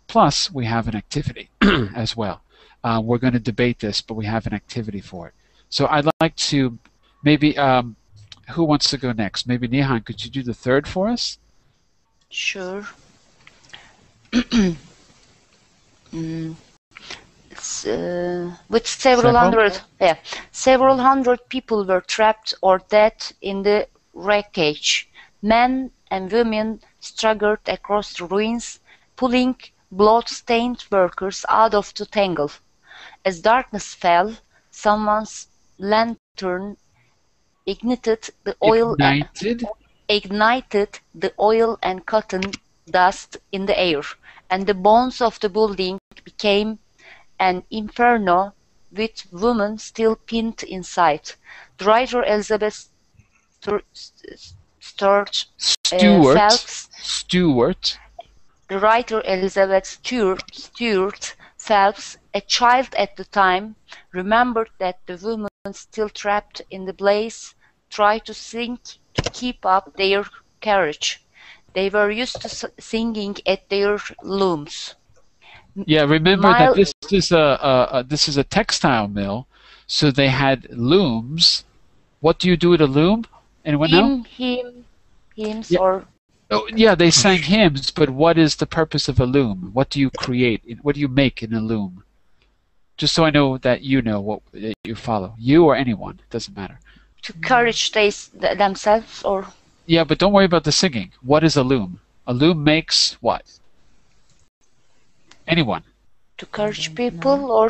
Plus, we have an activity as well. We're going to debate this, but we have an activity for it. So I'd like to maybe, who wants to go next? Maybe Nihan, could you do the third for us? Sure. With several hundred people were trapped or dead in the wreckage. Men and women struggled across the ruins, pulling blood-stained workers out of the tangle. As darkness fell, someone's lantern ignited the oil and cotton dust in the air, and the bones of the building became an inferno with women still pinned inside. The writer Elizabeth Stuart Phelps, a child at the time, remembered that the women still trapped in the blaze tried to sing to keep up their courage. They were used to singing at their looms. Yeah, remember that this is a textile mill, so they had looms. What do you do at a loom? Anyone know? Hymns, yeah. or... Oh, yeah, they sang hymns, but what is the purpose of a loom? What do you create? What do you make in a loom? Just so I know that you know what you follow. You or anyone, it doesn't matter. To encourage themselves, or... Yeah, but don't worry about the singing. What is a loom? A loom makes what? Anyone? To encourage people, or...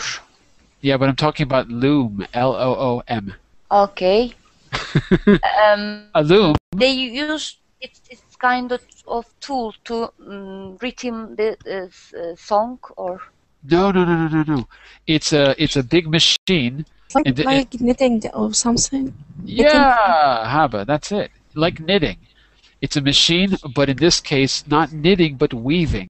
Yeah, but I'm talking about loom. L-O-O-M. Okay. A loom? They use it's kind of tool to rhythm the song, or... No. It's a big machine. Like knitting or something. Yeah, Haba, that's it. Like knitting. It's a machine, but in this case, not knitting, but weaving,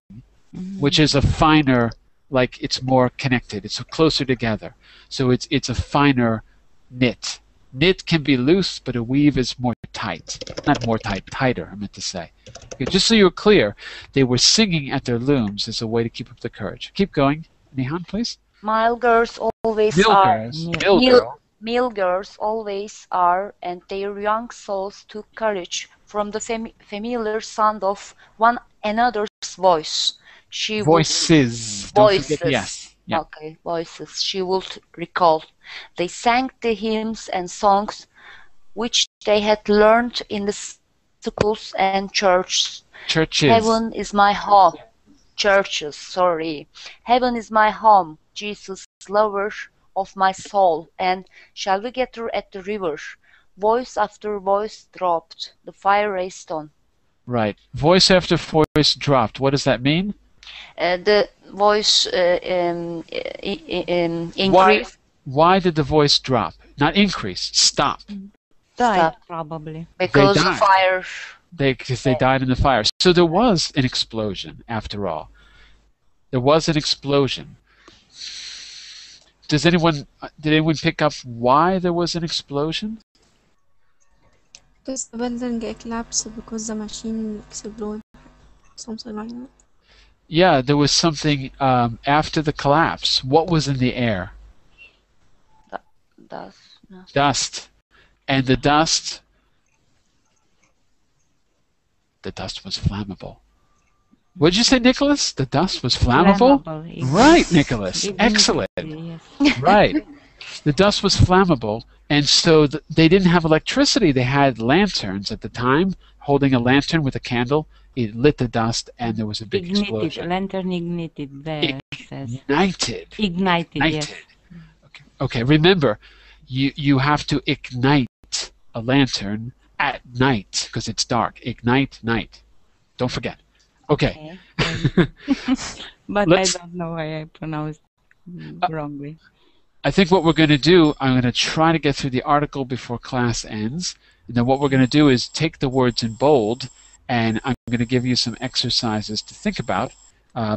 which is a finer, like it's more connected. It's closer together. So it's a finer knit. Knit can be loose, but a weave is more tight. Not more tight, tighter, I meant to say. Okay, just so you're clear, they were singing at their looms as a way to keep up the courage. Keep going. Nihan, please. Male girls always are. Male girls always are, and their young souls took courage from the familiar sound of one another's voice. Voices. Don't forget, yes. Yeah. Okay, voices. She would recall. They sang the hymns and songs which they had learned in the schools and churches. Churches. Heaven is my home. Churches, sorry. Heaven is my home, Jesus, lover of my soul. And shall we get her at the river? Voice after voice dropped. The fire raced on. Right. Voice after voice dropped. What does that mean? The voice increased. Why did the voice drop? Not increase. Stop. Died, probably. Because of fire. Because they died in the fire. So there was an explosion, after all. There was an explosion. Did anyone pick up why there was an explosion? Because the building collapsed because the machine exploded. Something like that. Yeah, there was something after the collapse. What was in the air? Dust. No. Dust. And the dust was flammable. What did you say, Nicholas? The dust was flammable? Right, Nicholas. Excellent. Yes. Right. The dust was flammable, and so they didn't have electricity. They had lanterns at the time, holding a lantern with a candle. It lit the dust, and there was a big explosion. Lantern ignited. There says. Ignited. Yes. Okay. Remember, you have to ignite a lantern at night because it's dark. Ignite night. Don't forget. Okay. But I don't know why I pronounced wrongly. I think what we're going to do, I'm going to try to get through the article before class ends. And then what we're going to do is take the words in bold, and I'm going to give you some exercises to think about,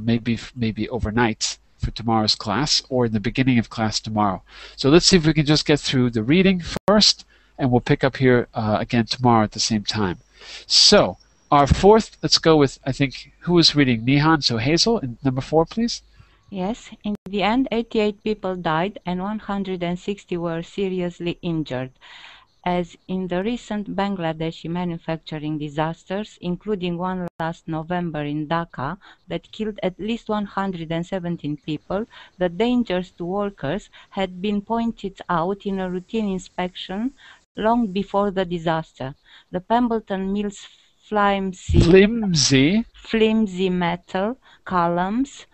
maybe overnight for tomorrow's class or in the beginning of class tomorrow. So let's see if we can just get through the reading first, and we'll pick up here again tomorrow at the same time. So our fourth, let's go with, I think, who is reading? Nihan, so Hazel, and number 4, please. Yes, in the end, 88 people died and 160 were seriously injured. As in the recent Bangladeshi manufacturing disasters, including one last November in Dhaka that killed at least 117 people, the dangers to workers had been pointed out in a routine inspection long before the disaster. The Pemberton Mill's flimsy metal columns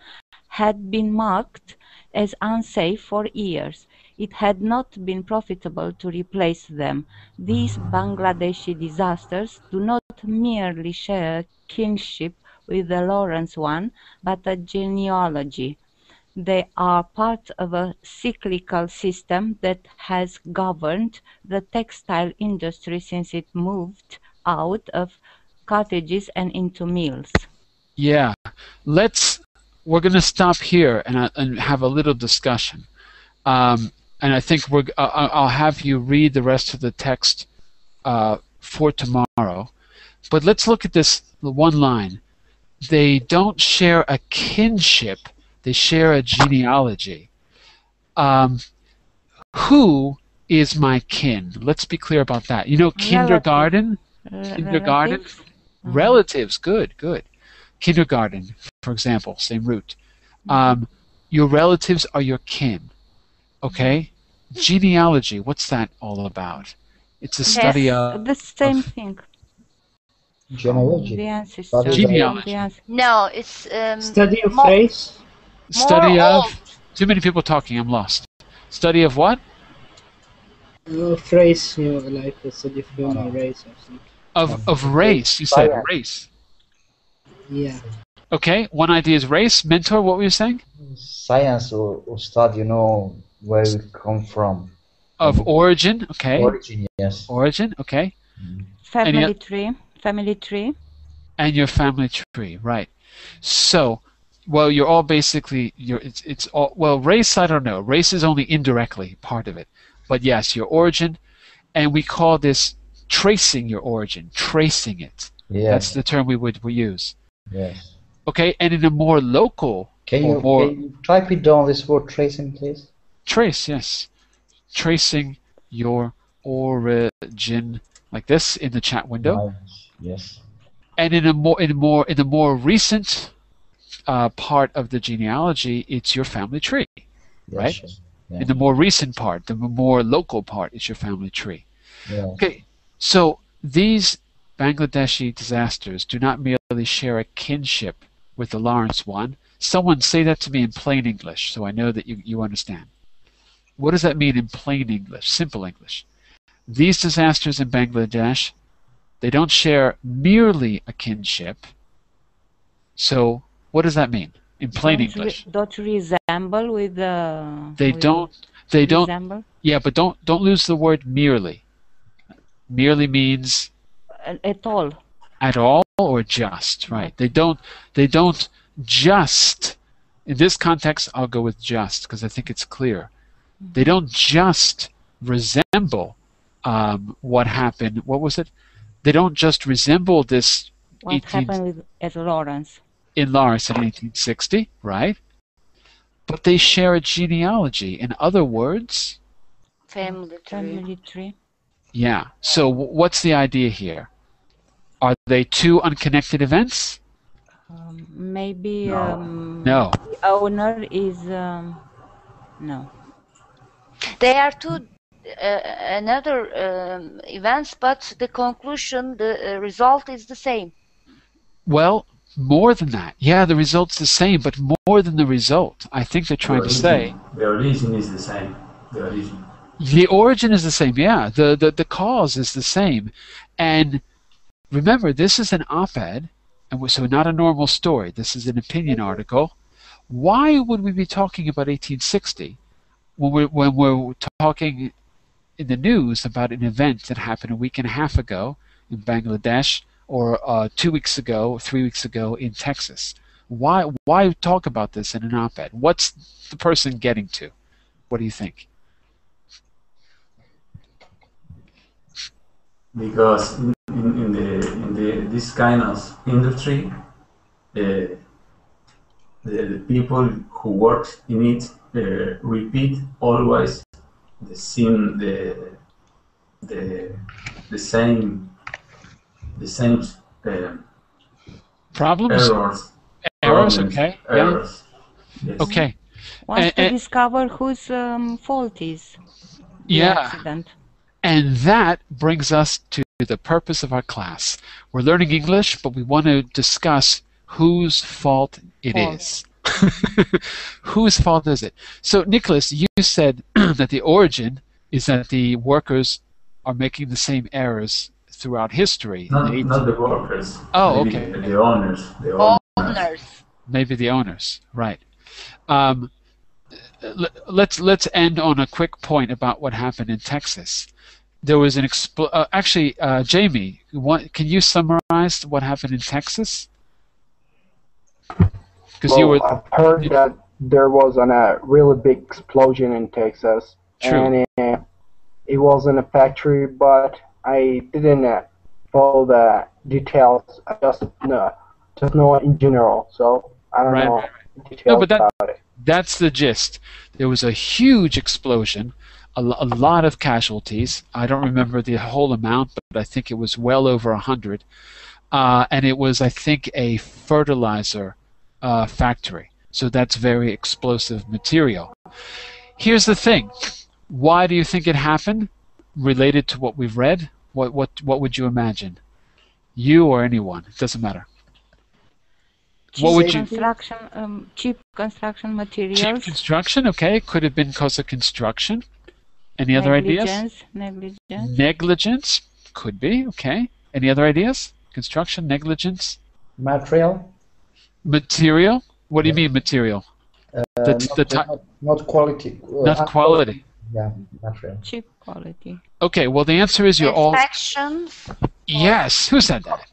had been marked as unsafe for years. It had not been profitable to replace them. These Bangladeshi disasters do not merely share kinship with the Lawrence one, but a genealogy. They are part of a cyclical system that has governed the textile industry since it moved out of cottages and into mills. Yeah, we're going to stop here and have a little discussion. And I think I'll have you read the rest of the text for tomorrow. But let's look at this one line. They don't share a kinship. They share a genealogy. Who is my kin? Let's be clear about that. You know, kindergarten? Kindergarten? Relatives. Good. Kindergarten, for example, same root. Your relatives are your kin. Okay? Genealogy, what's that all about? It's a study of... the same thing. Genealogy. The ancestors. Genealogy. No, it's... study of race. Study of... Too many people talking, I'm lost. Study of what? Of race, like a study of human race or something. Of race, you said race. Yeah. Okay, one idea is race. Mentor, what were you saying? Science or study, where we come from. Of origin, okay. Origin, yes. Origin, okay. Family tree. And your family tree, right. So, well, you're all basically, it's all, well, race, I don't know. Race is only indirectly part of it. But yes, your origin, and we call this tracing your origin, tracing it. Yes. That's the term we use. Yes. Okay, and in a more local... Can you type it down, this word tracing, please? Trace, yes. Tracing your origin, like this in the chat window. Yes. And in the more recent part of the genealogy, it's your family tree, right? Sure. Yeah. In the more recent part, the more local part, is your family tree. Yeah. Okay, so these Bangladeshi disasters do not merely share a kinship with the Lawrence one. Someone say that to me in plain English so I know that you understand. What does that mean in plain English, simple English? These disasters in Bangladesh, they don't share merely a kinship. So what does that mean in plain English? Don't resemble with the... They don't. Resemble? Yeah, but don't lose the word merely. Merely means at all. At all or just, right? They don't just, in this context I'll go with just because I think it's clear. They don't just resemble what happened. What was it? They don't just resemble this. What happened at Lawrence? In Lawrence in 1860, right? But they share a genealogy. In other words, family tree. Yeah. So what's the idea here? Are they two unconnected events? Maybe no. The owner is no. They are two another events, but the conclusion, the result is the same. Well, more than that. Yeah, the result's the same, but more than the result. I think they're trying to say the origin is the same. The origin. The origin is the same. Yeah, the cause is the same, and remember, this is an op-ed, and so not a normal story. This is an opinion article. Why would we be talking about 1860 when we're talking in the news about an event that happened a week and a half ago in Bangladesh, or 2 weeks ago, or 3 weeks ago in Texas? Why talk about this in an op-ed? What's the person getting to? What do you think? Because in this kind of industry, the people who work in it repeat always the same problems. Errors. Okay. Errors. Yeah. Yes. Okay. Wants to discover whose fault is the accident. And that brings us to the purpose of our class. We're learning English, but we want to discuss whose fault it is. Whose fault is it? So, Nicholas, you said that the origin is that the workers are making the same errors throughout history. Not the workers. Oh, maybe okay. The owners. Maybe the owners, right. Let's end on a quick point about what happened in Texas. There was an actually, Jamie, can you summarize what happened in Texas? Well, I've heard that there was a really big explosion in Texas. True. And it was in a factory, but I didn't follow the details. I just know in general. So I don't know details about it. That's the gist. There was a huge explosion, a lot of casualties. I don't remember the whole amount, but I think it was well over 100. And it was, I think, a fertilizer factory. So that's very explosive material. Here's the thing. Why do you think it happened? Related to what we've read? What would you imagine? You or anyone? It doesn't matter. What would you? Cheap construction materials. Cheap construction, okay. Could have been because of construction. Any other ideas? Negligence. Could be, okay. Any other ideas? Construction, negligence. Material. Material? What do you mean material? Not quality. Not quality. Yeah, material. Cheap quality. Okay, well the answer is you're all... Inspections? Yes, who said that?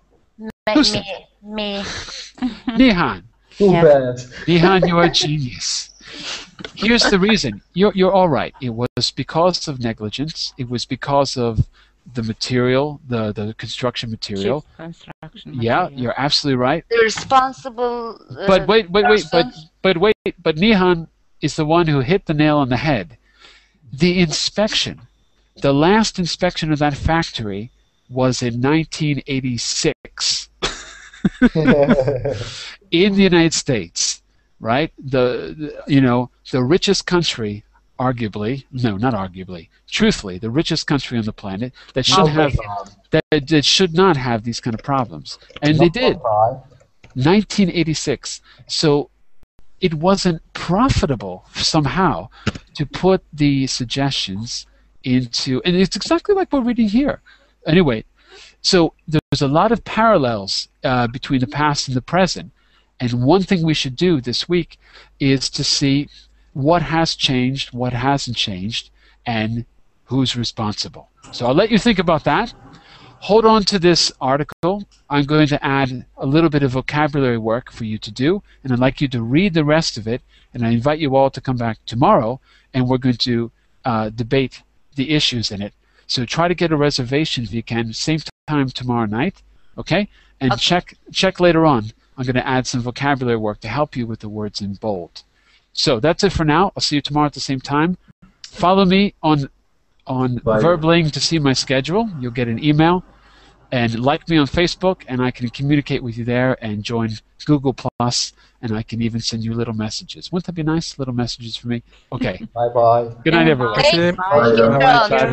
Me. Nihan. Too bad. Nihan, you are a genius. Here's the reason. You're all right. It was because of negligence. It was because of the material, the construction material. Cheap construction yeah, material. you're absolutely right. The responsible. But wait, but Nihan is the one who hit the nail on the head. The inspection, the last inspection of that factory was in 1986. In the United States, right? The richest country, arguably, no, not arguably, truthfully, the richest country on the planet that should not have these kind of problems, and they did. 1986. So it wasn't profitable somehow to put the suggestions into, and it's exactly like we're reading here. Anyway, so there's a lot of parallels between the past and the present, and one thing we should do this week is to see what has changed, what hasn't changed, and who's responsible. So I'll let you think about that. Hold on to this article. I'm going to add a little bit of vocabulary work for you to do, and I'd like you to read the rest of it, and I invite you all to come back tomorrow, and we're going to debate the issues in it. So try to get a reservation if you can, same time tomorrow night, okay? And check later on. I'm going to add some vocabulary work to help you with the words in bold. So that's it for now. I'll see you tomorrow at the same time. Follow me on Verbling to see my schedule. You'll get an email. And like me on Facebook, and I can communicate with you there, and join Google Plus, and I can even send you little messages. Wouldn't that be nice? Little messages for me? Okay. Bye-bye. Good night, everyone. Okay. Bye. Bye.